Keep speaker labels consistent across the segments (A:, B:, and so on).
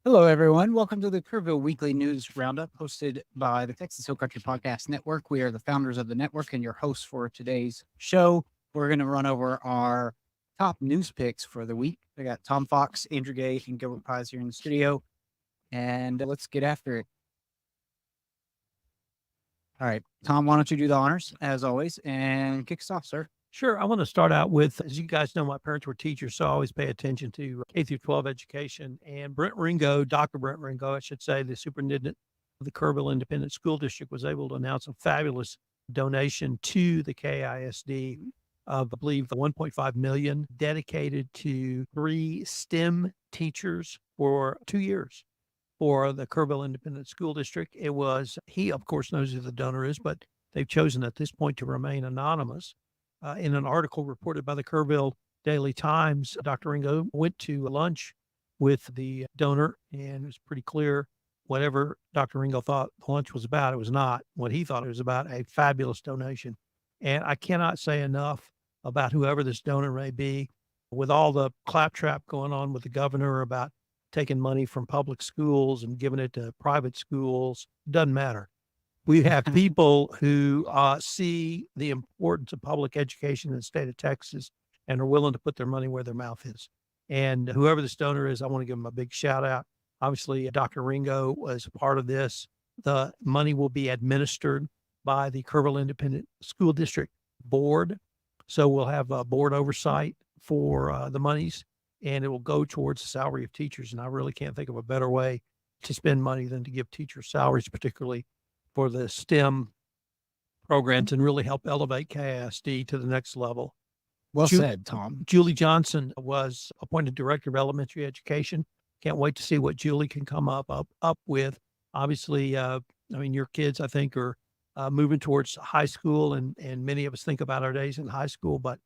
A: Hello, everyone. Welcome to the Kerrville Weekly News Roundup, hosted by the Texas Hill Country Podcast Network. We are the founders of the network and your hosts for today's show. We're going to run over our top news picks for the week. I got Tom Fox, Andrew Gay, and Gilbert Paiz here in the studio, and let's get after it. All right, Tom, why don't you do the honors, as always, and kick us off, sir?
B: Sure. I want to start out with, as you guys know, my parents were teachers, so I always pay attention to K through 12 education. And Brent Ringo, Dr. Brent Ringo, I should say, the superintendent of the Kerrville Independent School District, was able to announce a fabulous donation to the KISD of, I believe, $1.5 million dedicated to 3 STEM teachers for 2 years for the Kerrville Independent School District. He, of course, knows who the donor is, but they've chosen at this point to remain anonymous. In an article reported by the Kerrville Daily Times, Dr. Ringo went to lunch with the donor, and it was pretty clear whatever Dr. Ringo thought the lunch was about, it was not what he thought it was about, a fabulous donation. And I cannot say enough about whoever this donor may be. With all the claptrap going on with the governor about taking money from public schools and giving it to private schools, doesn't matter. We have people who see the importance of public education in the state of Texas and are willing to put their money where their mouth is. And whoever this donor is, I want to give him a big shout out. Obviously, Dr. Ringo was a part of this. The money will be administered by the Kerrville Independent School District Board. So we'll have a board oversight for the monies, and it will go towards the salary of teachers. And I really can't think of a better way to spend money than to give teachers salaries, particularly for the STEM programs, and really help elevate KISD to the next level.
A: Well said, Tom.
B: Julie Johnson was appointed Director of Elementary Education. Can't wait to see what Julie can come up with. Obviously, your kids, I think, are moving towards high school, and many of us think about our days in high school, but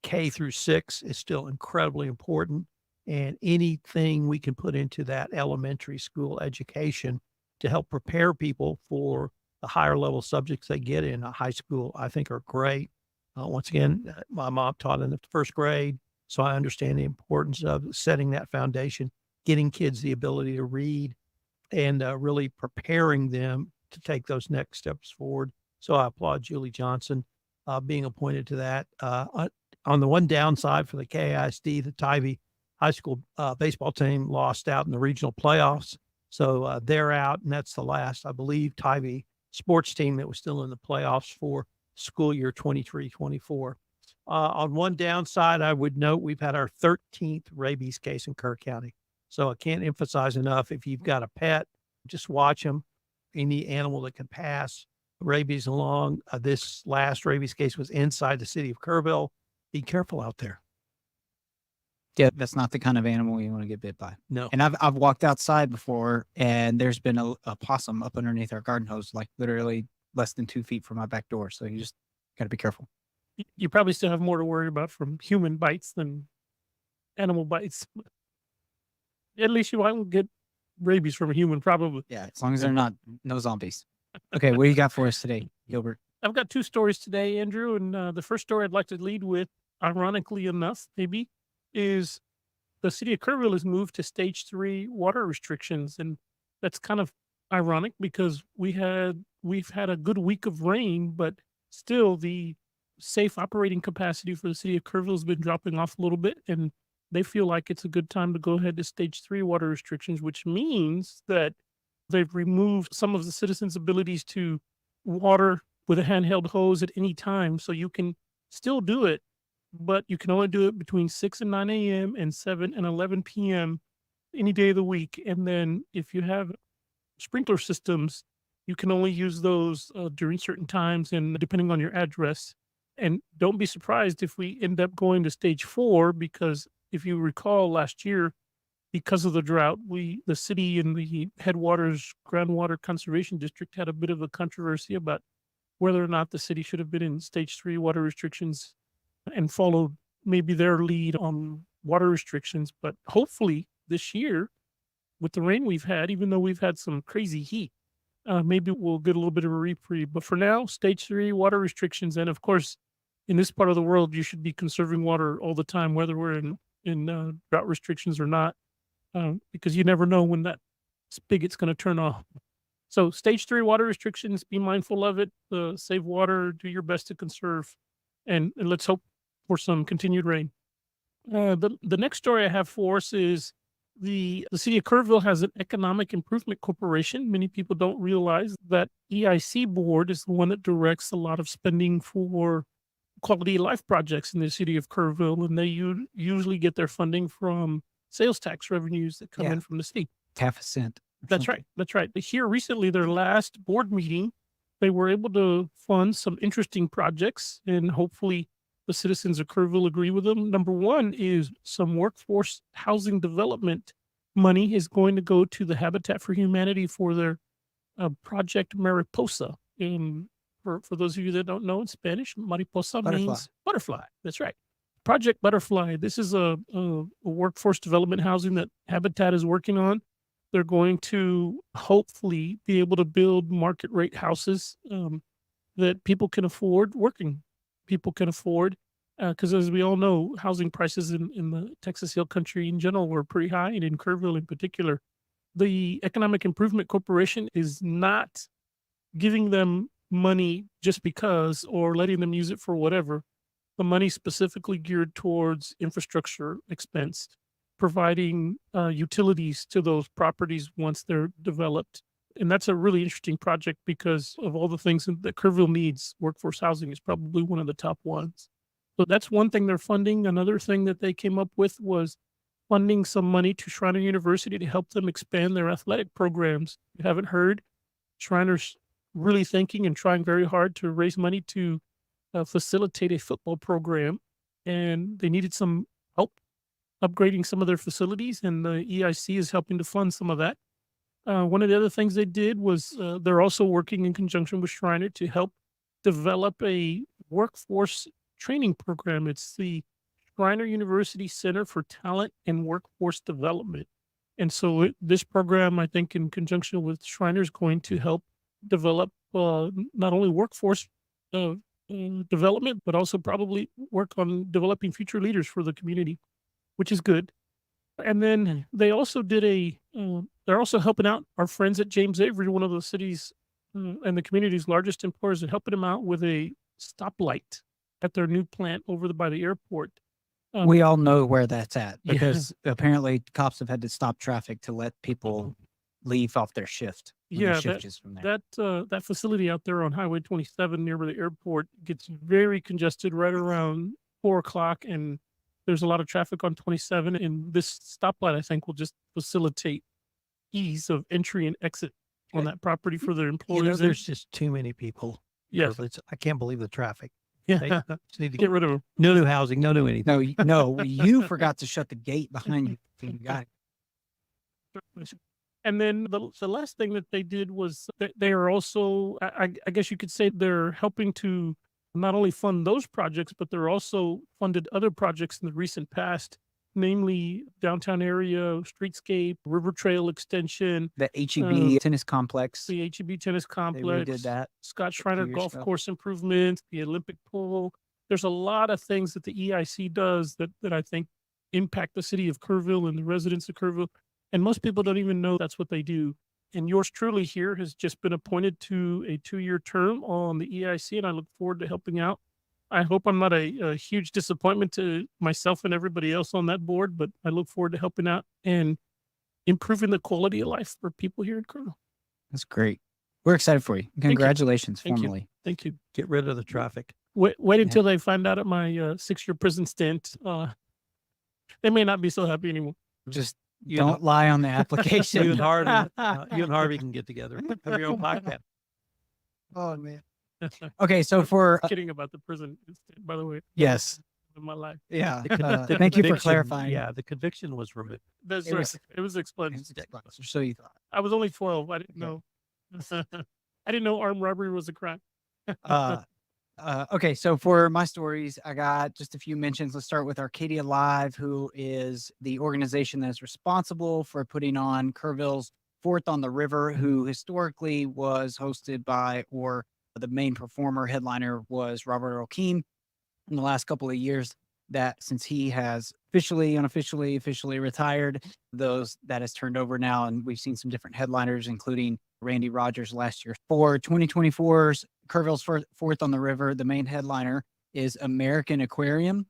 B: K through 6 is still incredibly important. And anything we can put into that elementary school education to help prepare people for the higher level subjects they get in high school, I think are great. Once again, my mom taught in the first grade, so I understand the importance of setting that foundation, getting kids the ability to read, and really preparing them to take those next steps forward. So I applaud Julie Johnson being appointed to that. On the one downside for the KISD, the Tybee High School baseball team lost out in the regional playoffs. So they're out, and that's the last, I believe, Tybee sports team that was still in the playoffs for school year 23-24. On one downside, I would note we've had our 13th rabies case in Kerr County. So I can't emphasize enough, if you've got a pet, just watch them. Any animal that can pass rabies along. This last rabies case was inside the city of Kerrville. Be careful out there.
A: Yeah, that's not the kind of animal you want to get bit by.
B: No.
A: And I've walked outside before, and there's been a possum up underneath our garden hose, like literally less than 2 feet from my back door. So you just got to be careful.
C: You probably still have more to worry about from human bites than animal bites. At least you won't get rabies from a human, probably.
A: Yeah, as long as they're no zombies. Okay, what do you got for us today, Gilbert?
C: I've got 2 stories today, Andrew, and the first story I'd like to lead with, ironically enough, maybe, is the city of Kerrville has moved to stage 3 water restrictions. And that's kind of ironic because we've had a good week of rain, but still the safe operating capacity for the city of Kerrville has been dropping off a little bit. And they feel like it's a good time to go ahead to stage 3 water restrictions, which means that they've removed some of the citizens' abilities to water with a handheld hose at any time. So you can still do it, but you can only do it between 6 and 9 a.m. and 7 and 11 p.m. any day of the week. And then if you have sprinkler systems, you can only use those during certain times and depending on your address. And don't be surprised if we end up going to stage 4, because if you recall last year, because of the drought, the city and the Headwaters Groundwater Conservation District had a bit of a controversy about whether or not the city should have been in stage 3 water restrictions and followed maybe their lead on water restrictions. But hopefully this year, with the rain we've had, even though we've had some crazy heat, maybe we'll get a little bit of a reprieve. But for now, stage 3 water restrictions. And of course, in this part of the world, you should be conserving water all the time, whether we're in drought restrictions or not. because you never know when that spigot's going to turn off. So stage 3 water restrictions, be mindful of it, save water, do your best to conserve, and let's hope for some continued rain. The next story I have for us is the city of Kerrville has an economic improvement corporation. Many people don't realize that EIC board is the one that directs a lot of spending for quality of life projects in the city of Kerrville, and they usually get their funding from sales tax revenues that come
A: Yeah.
C: in from the state.
A: half a cent. or
C: That's
A: something.
C: right. That's right. But here recently, their last board meeting, they were able to fund some interesting projects, and hopefully the citizens of Kerrville agree with them. Number one is some workforce housing development money is going to go to the Habitat for Humanity for their Project Mariposa. For those of you that don't know in Spanish, mariposa
A: Butterfly.
C: means butterfly. That's right. Project Butterfly. This is a workforce development housing that Habitat is working on. They're going to hopefully be able to build market rate houses that people can afford, working people can afford. Because as we all know, housing prices in the Texas Hill Country in general were pretty high, and in Kerrville in particular. The Economic Improvement Corporation is not giving them money just because or letting them use it for whatever. The money specifically geared towards infrastructure expense, providing utilities to those properties once they're developed. And that's a really interesting project because of all the things that Kerrville needs. Workforce housing is probably one of the top ones. So that's one thing they're funding. Another thing that they came up with was funding some money to Shriner University to help them expand their athletic programs. You haven't heard, Shriner's really thinking and trying very hard to raise money to facilitate a football program, and they needed some help upgrading some of their facilities, and the EIC is helping to fund some of that. One of the other things they did was they're also working in conjunction with Shriner to help develop a workforce training program. It's the Shriner University Center for Talent and Workforce Development. And so this program, I think, in conjunction with Shriner, is going to help develop not only workforce development, but also probably work on developing future leaders for the community, which is good. And then they also did they're also helping out our friends at James Avery, one of the city's and the community's largest employers, and helping them out with a stoplight at their new plant by the airport.
A: We all know where that's at
C: Yeah.
A: because apparently cops have had to stop traffic to let people leave off their shift. When their
C: Yeah,
A: shift is from there.
C: that facility out there on Highway 27 near the airport gets very congested right around 4 o'clock, and there's a lot of traffic on 27. And this stoplight, I think, will just facilitate ease of entry and exit on that property for their employees. And-
B: There's just too many people.
C: yes,
B: I can't believe the traffic.
C: yeah,
B: They just need to
C: get rid of them.
B: no new housing, no new anything.
A: No, you forgot to shut the gate behind you. So you got it.
C: And then the last thing that they did was they are also, I guess you could say, they're helping to not only fund those projects, but they're also funded other projects in the recent past, namely downtown area, streetscape, river trail extension,
A: The HEB tennis complex.
C: the HEB tennis
A: They
C: complex,
A: redid that.
C: Scott Schreiner
A: years
C: golf
A: ago.
C: course improvements, the Olympic pool. There's a lot of things that the EIC does that I think impact the city of Kerrville and the residents of Kerrville. And most people don't even know that's what they do. And yours truly here has just been appointed to a 2-year term on the EIC, and I look forward to helping out. I hope I'm not a huge disappointment to myself and everybody else on that board, but I look forward to helping out and improving the quality of life for people here in Kerrville.
A: That's great. We're excited for you. Congratulations,
C: Thank you.
A: formally.
C: Thank you.
B: Get rid of the traffic.
C: Wait until they find out at my 6-year prison stint. They may not be so happy anymore.
A: Just
B: You
A: don't
B: and-
A: lie on the application.
B: you and Harvey can get together. Have your own podcast.
A: Oh man. Okay, so for
C: Kidding about the prison stint, by the way.
A: yes,
C: In my life.
A: yeah.
B: The
A: Thank you for
B: conviction-
A: clarifying.
B: Yeah, the conviction was removed.
C: That's
A: It
C: right.
A: was-
C: It was explained.
A: So you thought.
C: I was only 12. I didn't
A: Okay.
C: know. I didn't know armed robbery was a crime.
A: Okay, so for my stories, I got just a few mentions. Let's start with Arcadia Live, who is the organization that is responsible for putting on Kerrville's Fourth on the River, who historically was hosted by, or the main performer headliner was Robert Earl Keen. In the last couple of years, that since he has officially retired, those that has turned over now. And we've seen some different headliners, including Randy Rogers last year. For 2024's Kerrville's Fourth on the River, the main headliner is American Aquarium.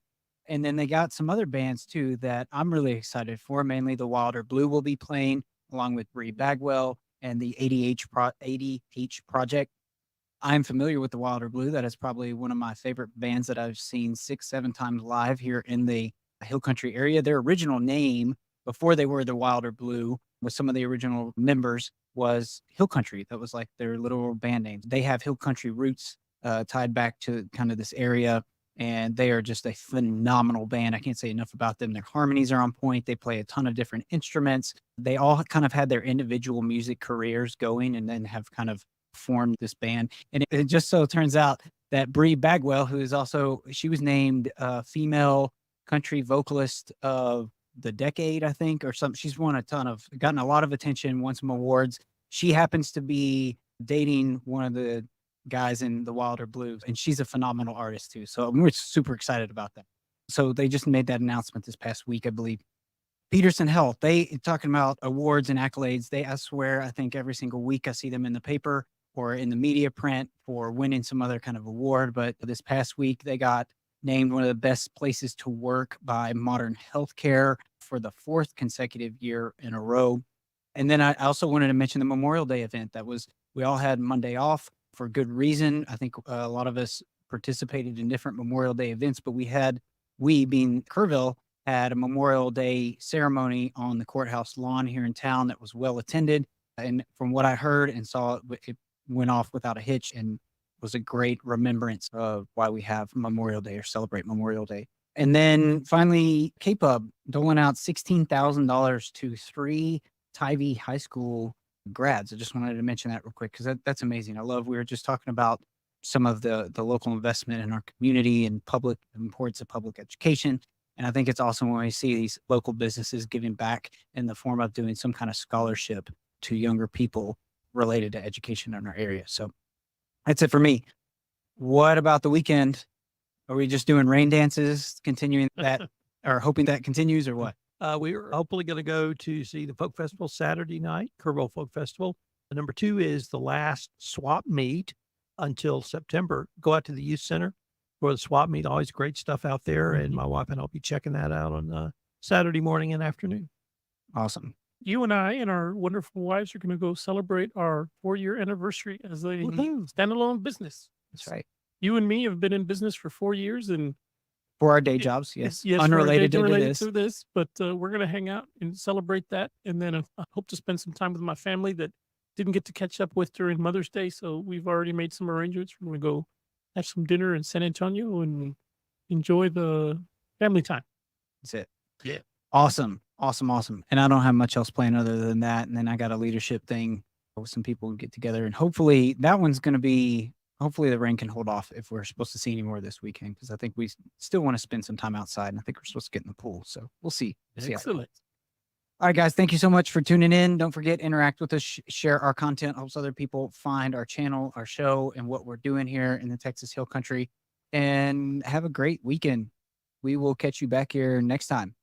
A: And then they got some other bands too that I'm really excited for. Mainly the Wilder Blue will be playing along with Bree Bagwell and the ADH Project. I'm familiar with the Wilder Blue. That is probably one of my favorite bands that I've seen 6-7 times live here in the Hill Country area. Their original name before they were the Wilder Blue with some of the original members was Hill Country. That was like their little band name. They have Hill Country roots tied back to kind of this area, and they are just a phenomenal band. I can't say enough about them. Their harmonies are on point. They play a ton of different instruments. They all kind of had their individual music careers going and then have kind of formed this band. And it just so turns out that Bree Bagwell, who is also, she was named female country vocalist of the decade, I think, or something. She's gotten a lot of attention, won some awards. She happens to be dating one of the guys in the Wilder Blues, and she's a phenomenal artist too. So we're super excited about that. So they just made that announcement this past week, I believe. Peterson Health, they talking about awards and accolades. I swear, I think every single week I see them in the paper or in the media print for winning some other kind of award. But this past week, they got named one of the best places to work by Modern Healthcare for the 4th consecutive year in a row. And then I also wanted to mention the Memorial Day event. We all had Monday off for good reason. I think a lot of us participated in different Memorial Day events, but we being Kerrville, had a Memorial Day ceremony on the courthouse lawn here in town that was well attended. And from what I heard and saw, it went off without a hitch and was a great remembrance of why we have Memorial Day or celebrate Memorial Day. And then finally, K-Pub doling out $16,000 to 3 Tybee High School grads. I just wanted to mention that real quick because that's amazing. We were just talking about some of the local investment in our community and importance of public education. And I think it's awesome when we see these local businesses giving back in the form of doing some kind of scholarship to younger people related to education in our area. So that's it for me. What about the weekend? Are we just doing rain dances, continuing that, or hoping that continues, or what?
B: We are hopefully going to go to see the Folk Festival Saturday night, Kerrville Folk Festival. The number 2 is the last swap meet until September. Go out to the youth center for the swap meet. Always great stuff out there. And my wife and I'll be checking that out on Saturday morning and afternoon.
A: Awesome.
C: You and I and our wonderful wives are going to go celebrate our 4-year anniversary as a standalone business.
A: That's right.
C: You and me have been in business for 4 years, and
A: for our day jobs, yes.
C: unrelated
A: to
C: to this. But we're going to hang out and celebrate that. And then I hope to spend some time with my family that didn't get to catch up with during Mother's Day. So we've already made some arrangements. We're going to go have some dinner in San Antonio and enjoy the family time.
A: That's it.
B: Yeah.
A: Awesome. And I don't have much else planned other than that. And then I got a leadership thing with some people who get together. And hopefully that one's going to be, hopefully the rain can hold off if we're supposed to see any more this weekend. Because I think we still want to spend some time outside. And I think we're supposed to get in the pool. So we'll see.
C: Excellent.
A: All right, guys. Thank you so much for tuning in. Don't forget, interact with us, share our content, helps other people find our channel, our show, and what we're doing here in the Texas Hill Country. And have a great weekend. We will catch you back here next time.